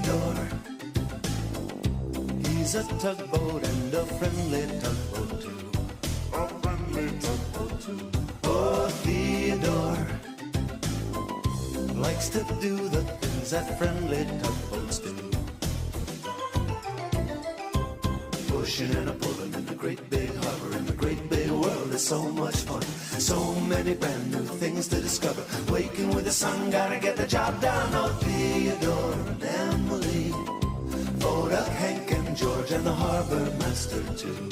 Theodore. He's a tugboat and a friendly tugboat too. A friendly tugboat too. Oh, Theodore likes to do the things that friendly tugboats do. Pushing and a pulling in the great big harbor, in the great big world is so much fun. So many brand new things to discover. Waking with the sun, gotta get the job done. Oh, Theodore and Emily, Bodak, Hank and George, and the harbor master too.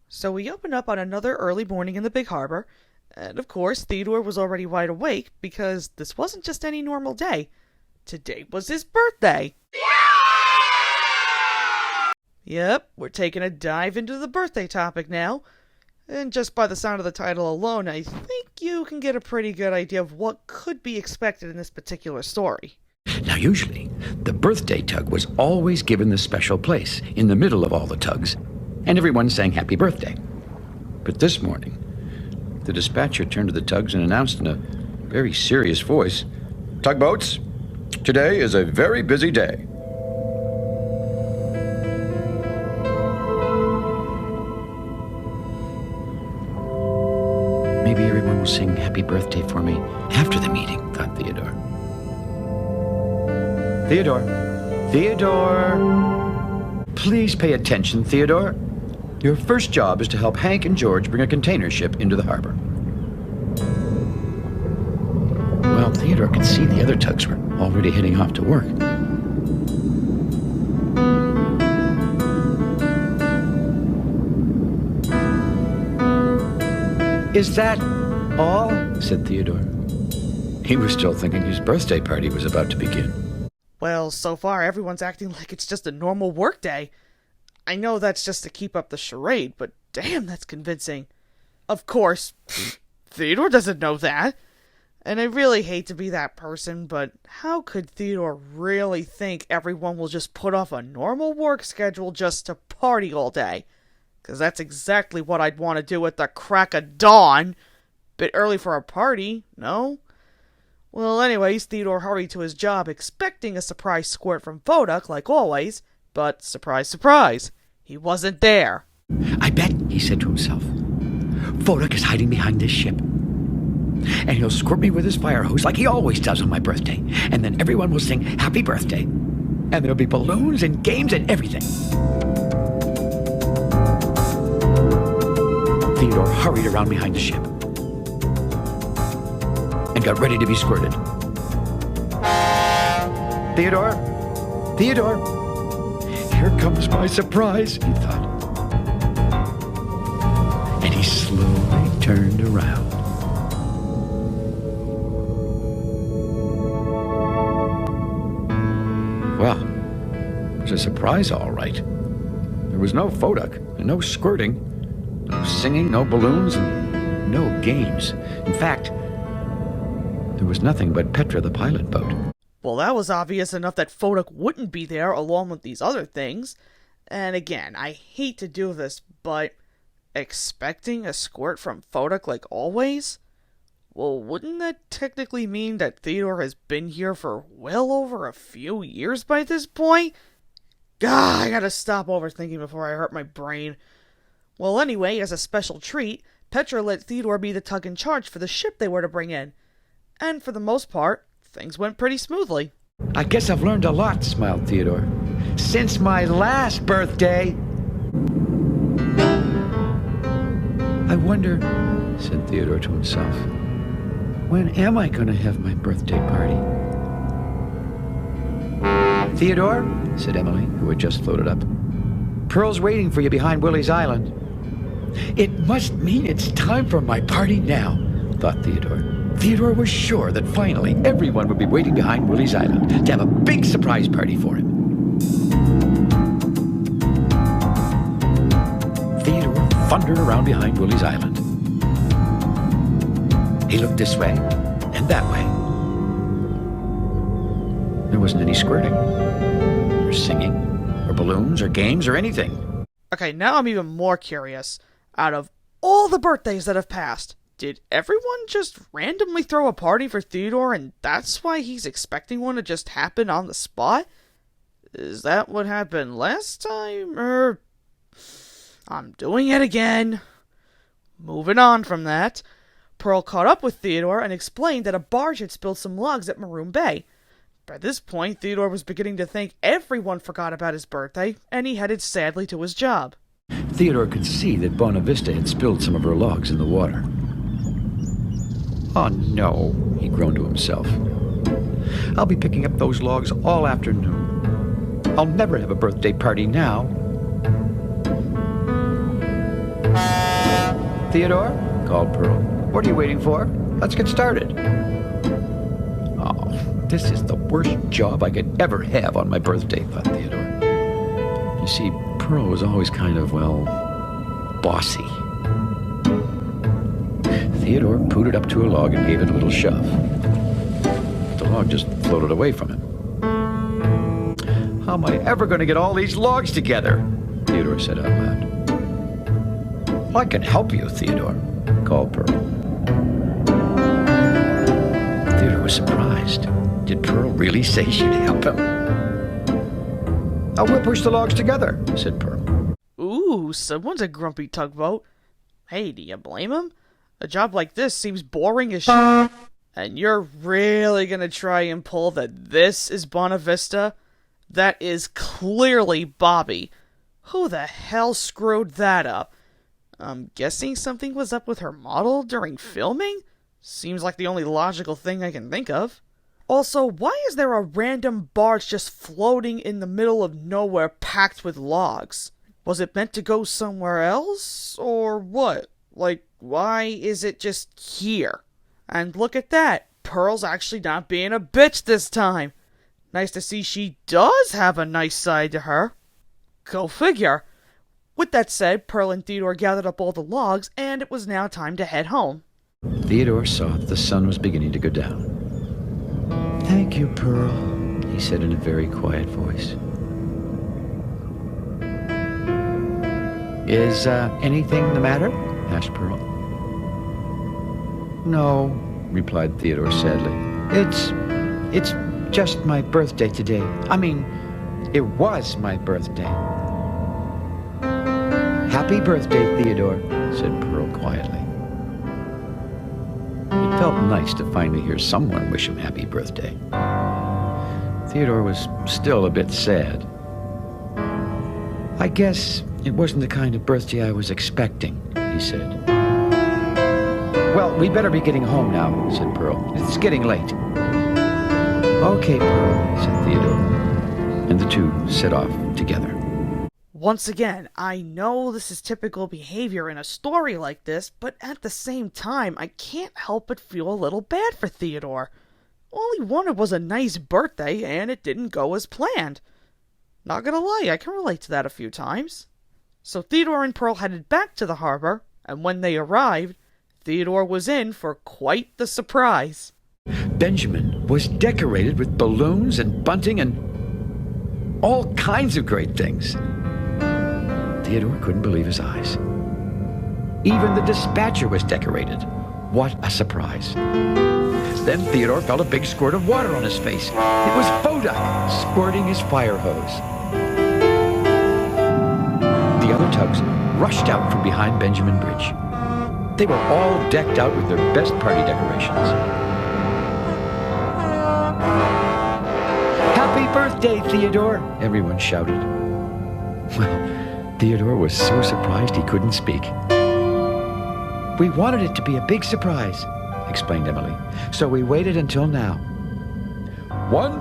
So we open up on another early morning in the big harbor, and of course Theodore was already wide awake because this wasn't just any normal day. Today was his birthday! Yep, we're taking a dive into the birthday topic now. And just by the sound of the title alone, I think you can get a pretty good idea of what could be expected in this particular story. Now usually, the birthday tug was always given the special place, in the middle of all the tugs, and everyone sang happy birthday. But this morning, the dispatcher turned to the tugs and announced in a very serious voice, "Tugboats, today is a very busy day." Maybe everyone will sing happy birthday for me after the meeting, thought Theodore. Theodore! Please pay attention, Theodore. Your first job is to help Hank and George bring a container ship into the harbor. Well, Theodore could see the other tugs were already heading off to work. "Is that all?" said Theodore. He was still thinking his birthday party was about to begin. Well, so far everyone's acting like it's just a normal work day. I know that's just to keep up the charade, but damn, that's convincing. Of course, Theodore doesn't know that. And I really hate to be that person, but how could Theodore really think everyone will just put off a normal work schedule just to party all day? Because that's exactly what I'd want to do at the crack of dawn. Bit early for a party, no? Well, anyways, Theodore hurried to his job expecting a surprise squirt from Bodak, like always. But surprise, surprise, he wasn't there. "I bet," he said to himself, "Bodak is hiding behind this ship. And he'll squirt me with his fire hose like he always does on my birthday. And then everyone will sing happy birthday. And there'll be balloons and games and everything." Theodore hurried around behind the ship and got ready to be squirted. "Theodore! Theodore! Here comes my surprise," he thought. And he slowly turned around. Well, it was a surprise, all right. There was no Bodak and no squirting. No singing, no balloons, and no games. In fact, there was nothing but Petra the pilot boat. Well, that was obvious enough that Bodak wouldn't be there along with these other things. And again, I hate to do this, but expecting a squirt from Bodak like always? Well, wouldn't that technically mean that Theodore has been here for well over a few years by this point? Gah, I gotta stop overthinking before I hurt my brain. Well, anyway, as a special treat, Petra let Theodore be the tug in charge for the ship they were to bring in. And for the most part, things went pretty smoothly. "I guess I've learned a lot," smiled Theodore, "since my last birthday." "I wonder," said Theodore to himself, "when am I going to have my birthday party?" "Theodore," said Emily, who had just floated up, "Pearl's waiting for you behind Willie's Island." "It must mean it's time for my party now," thought Theodore. Theodore was sure that finally everyone would be waiting behind Willie's Island to have a big surprise party for him. Theodore thundered around behind Willie's Island. He looked this way and that way. There wasn't any squirting, or singing, or balloons, or games, or anything. Okay, now I'm even more curious. Out of all the birthdays that have passed, Did everyone just randomly throw a party for Theodore and that's why he's expecting one to just happen on the spot? Is that what happened last time? I'm doing it again. Moving on from that, Pearl caught up with Theodore and explained that a barge had spilled some logs at Maroon Bay. By this point, Theodore was beginning to think everyone forgot about his birthday, and he headed sadly to his job. Theodore could see that Bonavista had spilled some of her logs in the water. "Oh no," he groaned to himself. "I'll be picking up those logs all afternoon. I'll never have a birthday party now." "Theodore," called Pearl, "what are you waiting for? Let's get started." "Oh, this is the worst job I could ever have on my birthday," thought Theodore. You see, Pearl was always kind of, bossy. Theodore pooted up to a log and gave it a little shove. The log just floated away from him. "How am I ever going to get all these logs together?" Theodore said out loud. "I can help you, Theodore," called Pearl. Theodore was surprised. Did Pearl really say she'd help him? "Oh, we'll push the logs together," said Pearl. Ooh, someone's a grumpy tugboat. Hey, do you blame him? A job like this seems boring as shit. And you're really gonna try and pull that this is Bonavista? That is clearly Bobby. Who the hell screwed that up? I'm guessing something was up with her model during filming? Seems like the only logical thing I can think of. Also, why is there a random barge just floating in the middle of nowhere packed with logs? Was it meant to go somewhere else? Or what? Like, why is it just here? And look at that. Pearl's actually not being a bitch this time. Nice to see she does have a nice side to her. Go figure. With that said, Pearl and Theodore gathered up all the logs, and it was now time to head home. Theodore saw that the sun was beginning to go down. "Thank you, Pearl," he said in a very quiet voice. "Is anything the matter?" asked Pearl. "No," replied Theodore sadly. It's just my birthday today. I mean, it was my birthday." "Happy birthday, Theodore," said Pearl quietly. It felt nice to finally hear someone wish him happy birthday. Theodore was still a bit sad. "I guess it wasn't the kind of birthday I was expecting," he said. "Well, we better be getting home now," said Pearl. "It's getting late." "Okay, Pearl," said Theodore, and the two set off together. Once again, I know this is typical behavior in a story like this, but at the same time, I can't help but feel a little bad for Theodore. All he wanted was a nice birthday, and it didn't go as planned. Not gonna lie, I can relate to that a few times. So Theodore and Pearl headed back to the harbor, and when they arrived, Theodore was in for quite the surprise. Benjamin was decorated with balloons and bunting and all kinds of great things. Theodore couldn't believe his eyes. Even the dispatcher was decorated. What a surprise. Then Theodore felt a big squirt of water on his face. It was Foda squirting his fire hose. The other tugs rushed out from behind Benjamin Bridge. They were all decked out with their best party decorations. "Happy birthday, Theodore!" everyone shouted. Well, Theodore was so surprised he couldn't speak. "We wanted it to be a big surprise," explained Emily, "so we waited until now." "1,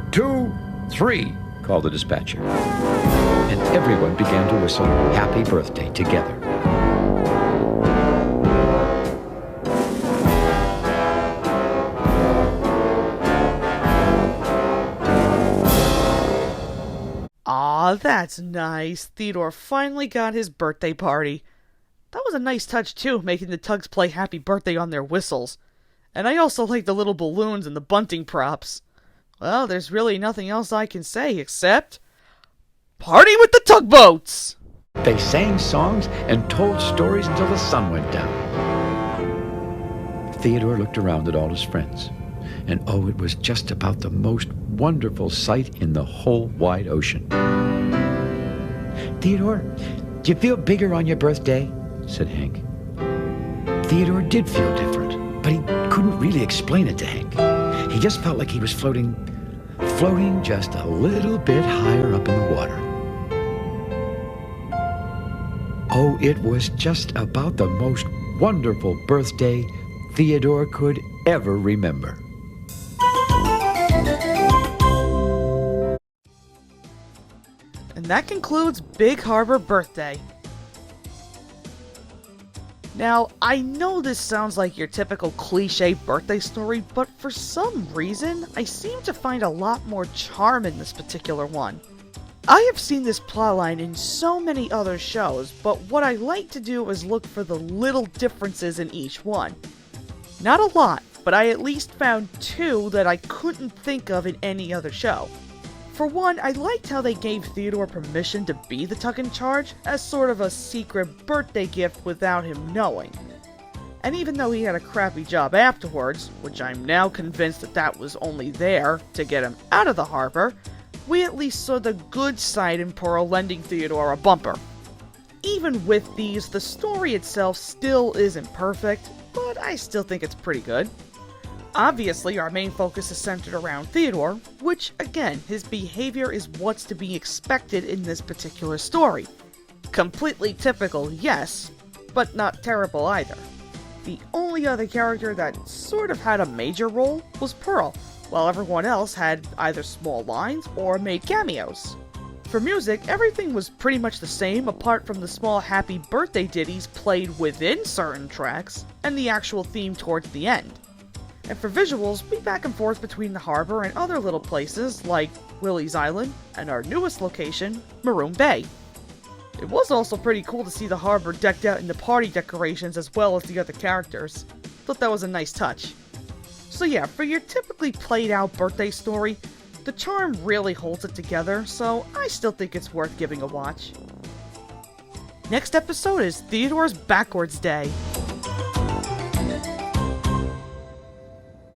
2, 3, called the dispatcher. And everyone began to whistle "Happy Birthday" together. Aw, that's nice. Theodore finally got his birthday party. That was a nice touch too, making the tugs play Happy Birthday on their whistles. And I also like the little balloons and the bunting props. Well, there's really nothing else I can say except... party with the tugboats! They sang songs and told stories until the sun went down. Theodore looked around at all his friends, and oh, it was just about the most wonderful sight in the whole wide ocean. "Theodore, do you feel bigger on your birthday?" said Hank. Theodore did feel different, but he couldn't really explain it to Hank. He just felt like he was floating just a little bit higher up in the water. Oh, it was just about the most wonderful birthday Theodore could ever remember. And that concludes Big Harbor Birthday. Now, I know this sounds like your typical cliche birthday story, but for some reason, I seem to find a lot more charm in this particular one. I have seen this plotline in so many other shows, but what I like to do is look for the little differences in each one. Not a lot, but I at least found two that I couldn't think of in any other show. For one, I liked how they gave Theodore permission to be the tug in charge as sort of a secret birthday gift without him knowing. And even though he had a crappy job afterwards, which I'm now convinced that was only there to get him out of the harbor, we at least saw the good side in Pearl lending Theodore a bumper. Even with these, the story itself still isn't perfect, but I still think it's pretty good. Obviously, our main focus is centered around Theodore, which, again, his behavior is what's to be expected in this particular story. Completely typical, yes, but not terrible either. The only other character that sort of had a major role was Pearl, while everyone else had either small lines or made cameos. For music, everything was pretty much the same apart from the small happy birthday ditties played within certain tracks, and the actual theme towards the end. And for visuals, we back and forth between the harbor and other little places like Willie's Island and our newest location, Maroon Bay. It was also pretty cool to see the harbor decked out in the party decorations as well as the other characters. Thought that was a nice touch. So yeah, for your typically played out birthday story, the charm really holds it together, so I still think it's worth giving a watch. Next episode is Theodore's Backwards Day.